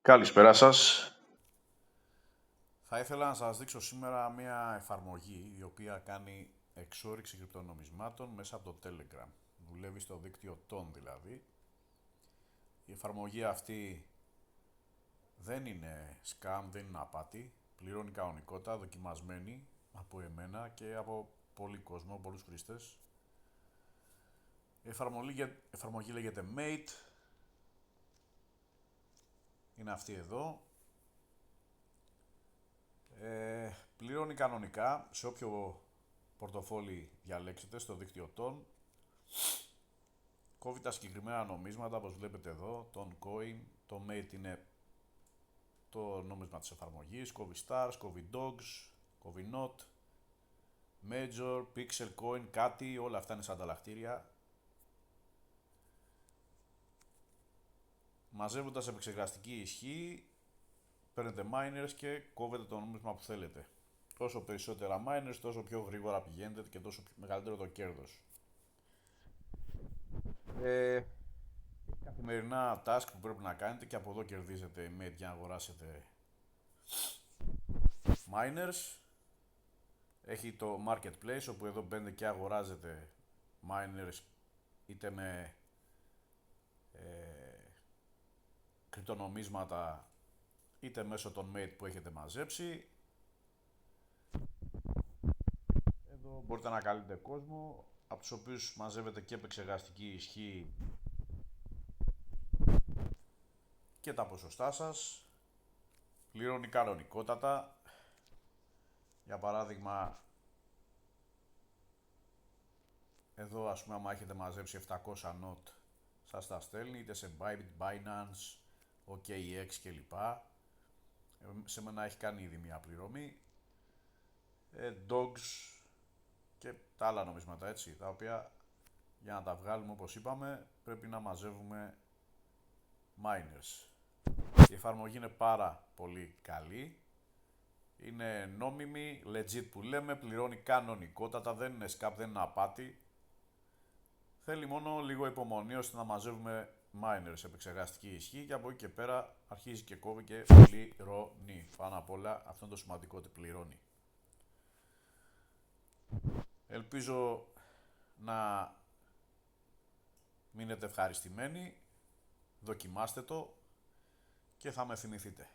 Καλησπέρα σας. Θα ήθελα να σας δείξω σήμερα μια εφαρμογή η οποία κάνει εξόρυξη κρυπτονομισμάτων μέσα από το Telegram. Δουλεύει στο δίκτυο Ton δηλαδή. Η εφαρμογή αυτή δεν είναι scam, δεν είναι απάτη. Πληρώνει κανονικότητα, δοκιμασμένη από εμένα και από πολύ κόσμο, πολλούς χρήστες. Η εφαρμογή λέγεται Mate. Είναι αυτή εδώ. Πληρώνει κανονικά σε όποιο πορτοφόλι διαλέξετε στο δίκτυο Ton. Κόβει τα συγκεκριμένα νομίσματα, όπως βλέπετε εδώ, τον coin, το mate είναι το νόμισμα της εφαρμογής, κόβει stars, κόβει dogs, κόβει not, major, pixel coin, κάτι, όλα αυτά είναι σαν ανταλλακτήρια. Μαζεύοντας επεξεργαστική ισχύ, παίρνετε miners και κόβετε το νόμισμα που θέλετε. Όσο περισσότερα miners, τόσο πιο γρήγορα πηγαίνετε και τόσο μεγαλύτερο το κέρδος. Καθημερινά task που πρέπει να κάνετε και από εδώ κερδίζετε mate για να αγοράσετε miners. Έχει το marketplace όπου εδώ μπαίνετε και αγοράζετε miners είτε με κρυπτονομίσματα είτε μέσω των mate που έχετε μαζέψει. Εδώ μπορείτε να καλείτε κόσμο από τους οποίους μαζεύετε και επεξεργαστική ισχύ και τα ποσοστά σας. Πληρώνει κανονικότατα. Για παράδειγμα, εδώ ας πούμε άμα έχετε μαζέψει 700 not σας τα στέλνει είτε σε Bybit, Binance, OKX κλπ. Σε μένα έχει κάνει ήδη μια πληρωμή. Dogs και τα άλλα νομίσματα έτσι, τα οποία για να τα βγάλουμε όπως είπαμε πρέπει να μαζεύουμε miners. Η εφαρμογή είναι πάρα πολύ καλή. Είναι νόμιμη, legit που λέμε, πληρώνει κανονικότατα, δεν είναι scam, δεν είναι απάτη. Θέλει μόνο λίγο υπομονή ώστε να μαζεύουμε miners επεξεργαστική ισχύ και από εκεί και πέρα αρχίζει και κόβει και πληρώνει. Πάνω απ' όλα αυτό είναι το σημαντικό, ότι πληρώνει. Ελπίζω να μείνετε ευχαριστημένοι, δοκιμάστε το και θα με θυμηθείτε.